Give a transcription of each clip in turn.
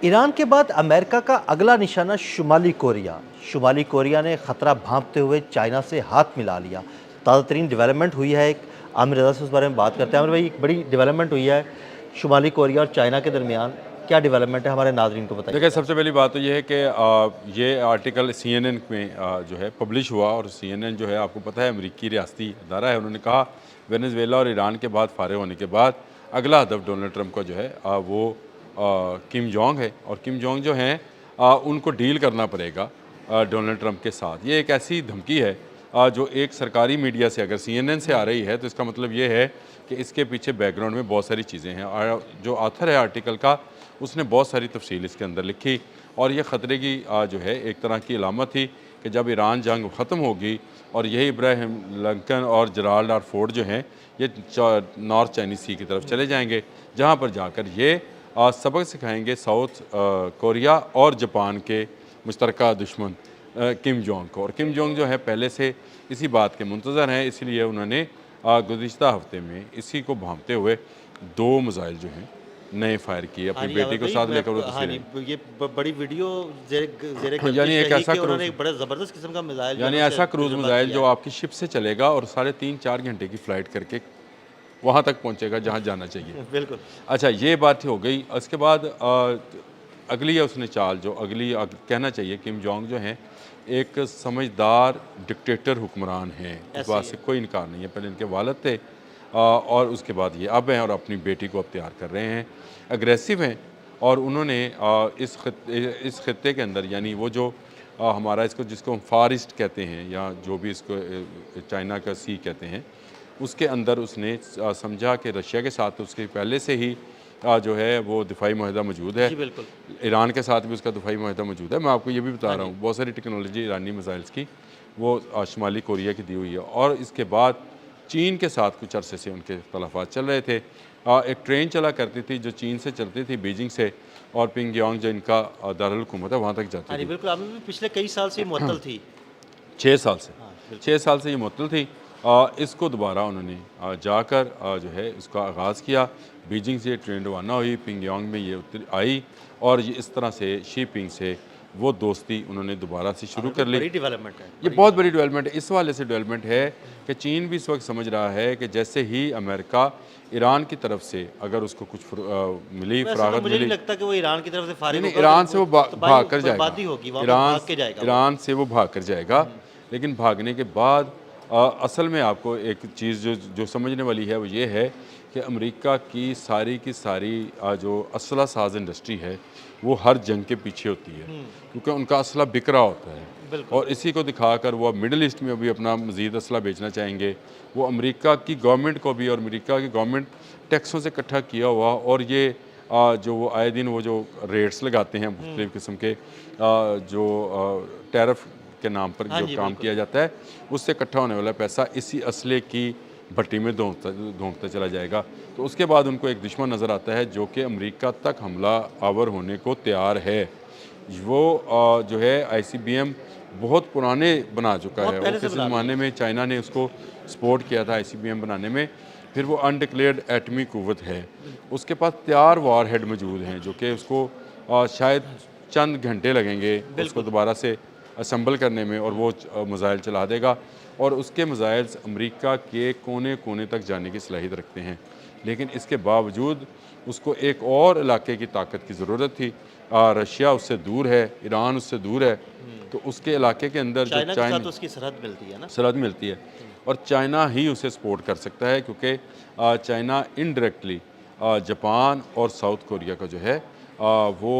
Iran के बाद America का अगला निशाना शुमाली कोरिया। शुमाली कोरिया ने खतरा भांपते हुए चाइना से हाथ मिला लिया। ताज़ा तरीन डेवलपमेंट हुई है एक, आमिर रज़ा से उस बारे में बात करते हैं। आमिर भाई, एक बड़ी डेवलपमेंट हुई है शुमाली कोरिया और चाइना के दरमियान, क्या डेवलपमेंट है, हमारे नाजरीन को बताइए। देखिए, सबसे पहली बात तो ये है कि ये आर्टिकल CNN में जो है पब्लिश हुआ, और CNN जो है आपको पता है अमेरिकी रियासती अदारा है। उन्होंने कहा वेनेजुएला और ईरान के बाद फारिग होने के बाद अगला हदफ डोनाल्ड ट्रंप का जो है वो किम जोंग है, और किम जोंग जो हैं उनको डील करना पड़ेगा डोनाल्ड ट्रंप के साथ। ये एक ऐसी धमकी है जो एक सरकारी मीडिया से अगर CNN से आ रही है तो इसका मतलब ये है कि इसके पीछे बैकग्राउंड में बहुत सारी चीज़ें हैं, और जो ऑथर है आर्टिकल का उसने बहुत सारी तफसील इसके अंदर लिखी। और ये ख़तरे की जो है एक तरह की अलामत थी कि जब ईरान जंग ख़त्म होगी और यही इब्राहिम लिंकन और जराल्ड आर फोर्ड जो हैं ये नॉर्थ चाइनीज़ सी की तरफ चले जाएंगे, जहाँ पर जाकर ये सबक सिखाएंगे साउथ कोरिया और जापान के मुश्तरका दुश्मन किम जोंग को। और किम जोंग जो है पहले से इसी बात के मुंतज़र हैं, इसलिए उन्होंने गुज़िश्ता हफ्ते में इसी को भांपते हुए 2 मिसाइल जो हैं नए फायर किए अपनी बेटी को साथ लेकर। वो हाँ जी, ये बड़ी वीडियो ज़ेरे हाँ, यानी गर्दिश एक रही ऐसा कि क्रूज, उन्होंने एक बड़ा ज़बरदस्त किस्म का मिसाइल जो है यानी ना ऐसा उसे क्रूज़ तजुर्बा मिसाइल किया जो है। आपकी शिप से चलेगा और 3.5-4 घंटे की फ़्लाइट करके वहाँ तक पहुँचेगा जहाँ जाना चाहिए। बिल्कुल। अच्छा, ये बात हो गई। उसके बाद अगली है उसने चाल जो अगली कहना चाहिए किम जोंग जो हैं एक समझदार डिक्टेटर हुक्मरान हैं, इस ऐसे बात ही से है। कोई इनकार नहीं है। पहले इनके वालिद थे और उसके बाद ये अब हैं और अपनी बेटी को अब तैयार कर रहे हैं। अग्रेसिव हैं, और उन्होंने इस खत्ते के अंदर, यानी वो जो हमारा इसको जिसको हम फार ईस्ट कहते हैं या जो भी इसको चाइना का सी कहते हैं, उसके अंदर उसने समझा कि रशिया के साथ उसके पहले से ही जो है वो दिफाई माहिदा मौजूद है। जी, बिल्कुल। ईरान के साथ भी उसका दिफाई माहिदा मौजूद है। मैं आपको ये भी बता हाँ रहा जी। हूँ, बहुत सारी टेक्नोलॉजी ईरानी मिसाइल्स की वो शुमाली कोरिया की दी हुई है। और इसके बाद चीन के साथ कुछ अरसे से उनके इख्तलाफात चल रहे थे। एक ट्रेन चला करती थी जो चीन से चलती थी बीजिंग से, और पिंगयांग जो इनका दारुल हुकूमत है वहाँ तक जाती हाँ जी, थी। बिल्कुल, अभी भी पिछले कई साल से ये मुअत्तल थी। 6 साल से हाँ, बिल्कुल। 6 साल से ये मुअत्तल थी। इसको दोबारा उन्होंने जाकर जो है इसका आगाज़ किया। बीजिंग से ट्रेन रवाना हुई, पिंगयांग में ये आई, और ये इस तरह से शी पिंग से वो दोस्ती उन्होंने दोबारा से शुरू कर ली। बड़ी डेवलपमेंट है, ये बड़ी बहुत बड़ी डेवलपमेंट। डेवलपमेंट है। इस वाले से डेवलपमेंट है कि चीन भी इस वक्त समझ रहा है कि जैसे ही अमेरिका ईरान की तरफ से अगर उसको कुछ मिली, वैसे तो फरागत मुझे नहीं मिली, लगता कि वो ईरान की तरफ से नहीं फारिग नहीं, होगा, ईरान से वो तबाही भाग कर जाएगा। बर्बादी होगी, वहाँ पे ईरान भाग के जाएगा वो। ईरान से वो भाग कर जाएगा। लेकिन भागने के बाद असल में आपको एक चीज़ जो जो समझने वाली है वो ये है कि अमेरिका की सारी जो असला साज इंडस्ट्री है वो हर जंग के पीछे होती है, क्योंकि उनका असला बिक रहा होता है। बिल्कुल। और इसी को दिखाकर वो अब मिडल ईस्ट में भी अपना मज़ीद असला बेचना चाहेंगे। वो अमेरिका की गवर्नमेंट को भी, और अमेरिका की गवर्नमेंट टैक्सों से इकट्ठा किया हुआ, और ये जो वो आए दिन वो जो रेट्स लगाते हैं मुख्तलिफ़ किस्म के जो टैरिफ के नाम पर हाँ जो जी, काम बिल्कुल। किया जाता है, उससे इकट्ठा होने वाला पैसा इसी असले की भट्टी में धोंकता चला जाएगा। तो उसके बाद उनको एक दुश्मन नज़र आता है जो कि अमेरिका तक हमला आवर होने को तैयार है। वो जो है ICBM बहुत पुराने बना चुका बहुत है। वो पहले से किसी बना रही ज़माने है। में चाइना ने उसको सपोर्ट किया था ICBM बनाने में। फिर वो अनडिक्लेयर्ड एटमी क़ुव्वत है। उसके पास तैयार वार हेड मौजूद हैं जो कि उसको शायद चंद घंटे लगेंगे उसको बिल्कुल। दोबारा से असम्बल करने में, और वो मिसाइल चला देगा। और उसके मिसाइल्स अमेरिका के कोने-कोने तक जाने की सलाहियत रखते हैं। लेकिन इसके बावजूद उसको एक और इलाके की ताकत की ज़रूरत थी। रशिया उससे दूर है, ईरान उससे दूर है, तो उसके इलाके के अंदर जो चाइना के साथ उसकी सरहद मिलती है ना। सरहद मिलती है, और चाइना ही उसे सपोर्ट कर सकता है, क्योंकि चाइना इनडायरेक्टली जापान और साउथ कोरिया का जो है वो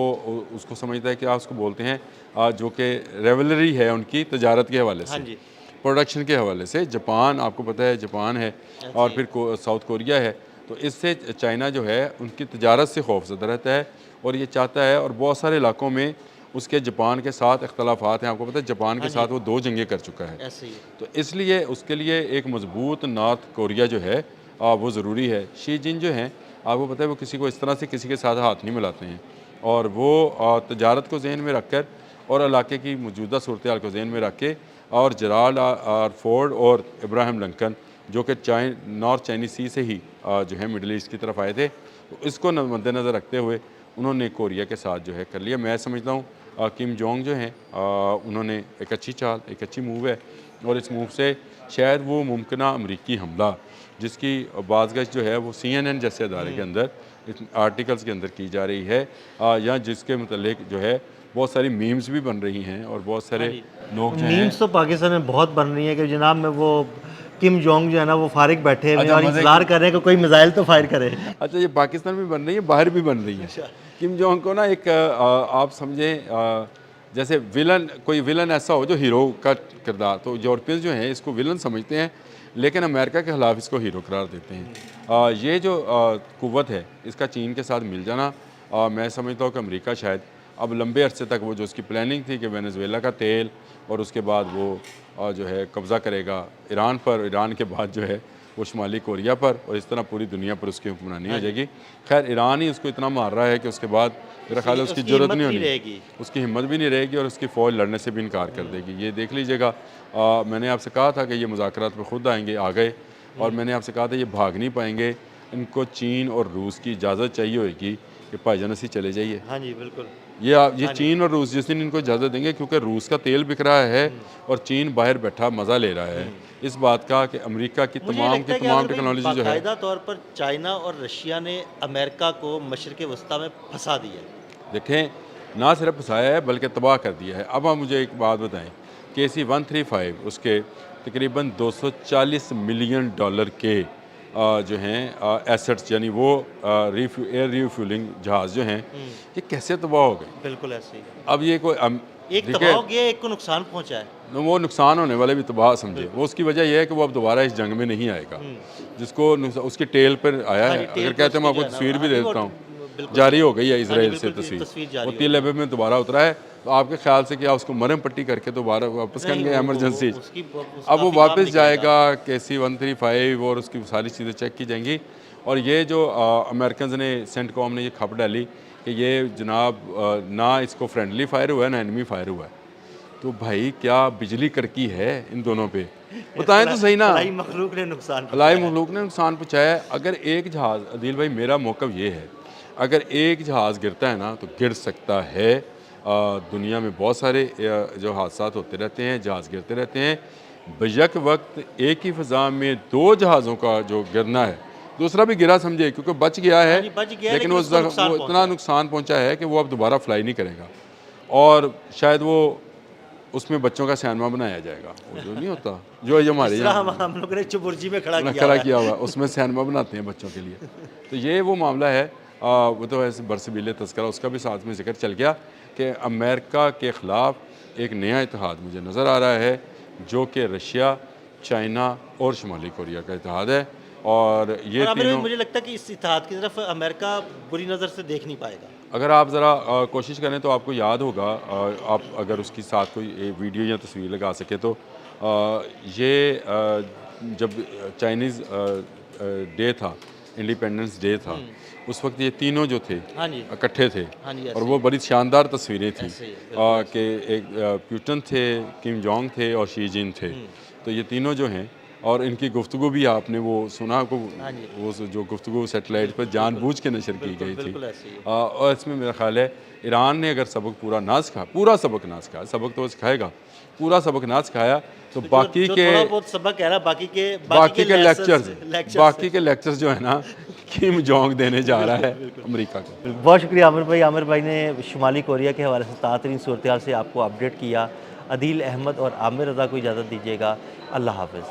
उसको समझता है कि आप उसको बोलते हैं जो कि रेवलरी है उनकी तजारत के हवाले हाँ से, जी। प्रोडक्शन के हवाले से। जापान आपको पता है जापान है, और ऐसे ही फिर साउथ कोरिया है। तो इससे चाइना जो है उनकी तजारत से खौफजदा रहता है, और ये चाहता है, और बहुत सारे इलाकों में उसके जापान के साथ इख्तलाफात हैं। आपको पता है जापान के हाँ जी, साथ वो 2 जंगें कर चुका है। ऐसे ही है। तो इसलिए उसके लिए एक मजबूत नॉर्थ कोरिया जो है वो ज़रूरी है। शी जिन जो हैं आपको पता है वो किसी को इस तरह से किसी के साथ हाथ नहीं मिलाते हैं, और वो तजारत को जहन में रख कर और इलाके की मौजूदा सूरत हाल को जहन में रख के, और जराल्ड आर फोर्ड और इब्राहिम लिंकन जो कि नॉर्थ चाइनीज सी से ही जो है मिडल ईस्ट की तरफ आए थे, तो इसको मद्देनज़र रखते हुए उन्होंने कोरिया के साथ जो है कर लिया। मैं समझता हूँ किम जोंग जो हैं उन्होंने एक अच्छी चाल, एक अच्छी मूव है, और इस मूव से शायद वो मुमकिना अमरीकी हमला जिसकी बाज़गश जो है वो CNN जैसे अदारे के अंदर आर्टिकल्स के अंदर की जा रही है, या जिसके मतलब जो है बहुत सारी मीम्स भी बन रही हैं और बहुत सारे लोग जो हैं। मीम्स तो पाकिस्तान में बहुत बन रही है कि जनाब में वो किम जोंग जो है ना वो फारिग बैठे हुए हैं अच्छा, और इंतजार कर रहे हैं कि कोई मिसाइल तो फायर करे। अच्छा, ये पाकिस्तान में बन रही है, बाहर भी बन रही है। किम जोंग को ना एक आप समझें जैसे विलन, कोई विलन ऐसा हो जो हीरो का किरदार, तो यूरोपियंस जो हैं इसको विलन समझते हैं, लेकिन अमेरिका के ख़िलाफ़ इसको हीरो करार देते हैं। ये जो कुव्वत है इसका चीन के साथ मिल जाना, मैं समझता हूँ कि अमेरिका शायद अब लंबे अरसे तक वो जो उसकी प्लानिंग थी कि वेनेजुएला का तेल और उसके बाद वो जो है कब्ज़ा करेगा ईरान पर, ईरान के बाद जो है वो शुमाली कोरिया पर, और इस तरह पूरी दुनिया पर उसकी हुक्मरानी हो जाएगी। खैर ईरान ही उसको इतना मार रहा है कि उसके बाद मेरा ख्याल है उसकी ज़रूरत नहीं होनी, उसकी हिम्मत भी नहीं रहेगी और उसकी फ़ौज लड़ने से भी इनकार कर देगी। ये देख लीजिएगा, मैंने आपसे कहा था कि ये मुज़ाकरात पर खुद आएंगे, आ गए, और मैंने आपसे कहा था ये भाग नहीं पाएंगे, इनको चीन और रूस की इजाज़त चाहिए होगी कि भाईजान असी चले जाइए। हाँ जी बिल्कुल। ये चीन और रूस जिस दिन इनको इजाज़त देंगे, क्योंकि रूस का तेल बिक रहा है और चीन बाहर बैठा मज़ा ले रहा है इस बात का कि अमेरिका की तमाम टेक्नोलॉजी जो है। बाकायदा तौर पर चाइना और रशिया ने अमेरिका को मशरक़ वस्ता में फंसा दिया। देखें, ना सिर्फ फंसाया है बल्कि तबाह कर दिया है। अब आप मुझे एक बात बताएं, KC-135 उसके तकरीबन $240 मिलियन के जो हैं एसेट्स, यानी वो एयर रिफ्यूलिंग जहाज़ जो हैं, ये कैसे तबाह हो गए? बिल्कुल ऐसे ही। अब ये कोई एक तबाह हो गया, एक को नुकसान पहुंचा है। वो नुकसान होने वाले भी तबाह समझे, वो उसकी वजह यह है कि वो अब दोबारा इस जंग में नहीं आएगा, जिसको उसके टेल पर आया है। अगर कहते हैं मैं आपको तस्वीर भी दे देता हूँ, जारी हो गई है इसराइल से तस्वीर, वो तेल अबीब में दोबारा उतरा है। तो आपके ख्याल से क्या उसको मरम पट्टी करके दोबारा वापस करेंगे एमरजेंसी? अब वो वापस जाएगा KC-135 और उसकी सारी चीज़ें चेक की जाएंगी। और ये जो अमेरिकन ने, सेंटकॉम ने ये खबर डाली कि ये जनाब ना इसको फ्रेंडली फायर हुआ है ना एनिमी फायर हुआ है, तो भाई क्या बिजली कड़की है इन दोनों पे? बताएं तो सही ना। फलाई मखलूक ने नुकसान पहुँचाया है। अगर एक जहाज़, अदील भाई मेरा मौक़िफ़ ये है, अगर एक जहाज़ गिरता है ना तो गिर सकता है। दुनिया में बहुत सारे जो हादसात होते रहते हैं, जहाज़ गिरते रहते हैं, बेशक वक्त एक ही फ़ज़ा में 2 जहाज़ों का जो गिरना है, दूसरा भी गिरा समझे क्योंकि बच गया है, लेकिन वो इतना नुकसान पहुंचा है कि वो अब दोबारा फ्लाई नहीं करेगा, और शायद वो उसमें बच्चों का सिनेमा बनाया जाएगा, वो जो नहीं होता जो हमारे यहाँ हम लोगों ने चुबुर्जी में खड़ा किया हुआ, उसमें सिनेमा बनाते हैं बच्चों के लिए। तो ये वो मामला है। वो तो ऐसे बरसबीले तस्करा उसका भी साथ में जिक्र चल गया कि अमेरिका के ख़िलाफ़ एक नया इत्तेहाद मुझे नज़र आ रहा है, जो कि रशिया, चाइना और शुमाली कोरिया का इत्तेहाद है। और ये तीनों, मुझे लगता है कि इस इत्तेहाद की तरफ अमेरिका बुरी नज़र से देख नहीं पाएगा। अगर आप ज़रा कोशिश करें तो आपको याद होगा, आप अगर उसकी साथ कोई वीडियो या तस्वीर लगा सके तो ये जब चाइनीज़ डे था, इंडिपेंडेंस डे था, उस वक्त ये तीनों जो थे इकट्ठे थे, और वो बड़ी शानदार तस्वीरें थी कि एक प्यूटन थे, किम जोंग थे और शी जिन थे। तो ये तीनों जो हैं, और इनकी गुफ्तगू भी आपने वो सुना को, वो जो गुफ्तगू सैटेलाइट पर जानबूझ के नशर की गई थी। और इसमें मेरा ख्याल है ईरान ने अगर सबक पूरा ना सिखाया, पूरा सबक ना सिखाया, सबक तो वो सिखाएगा, पूरा सबक ना सिखाया तो बाकी के सबक है ना, बाकी के लेक्चर्स जो है ना किम जोंग देने जा रहा है अमेरिका को। बहुत शुक्रिया आमिर भाई ने शुमाली कोरिया के हवाले से ताज़ा सूरत हाल से आपको अपडेट किया। अदील अहमद और आमिर रज़ा को इजाज़त दीजिएगा। अल्लाह हाफ़िज़।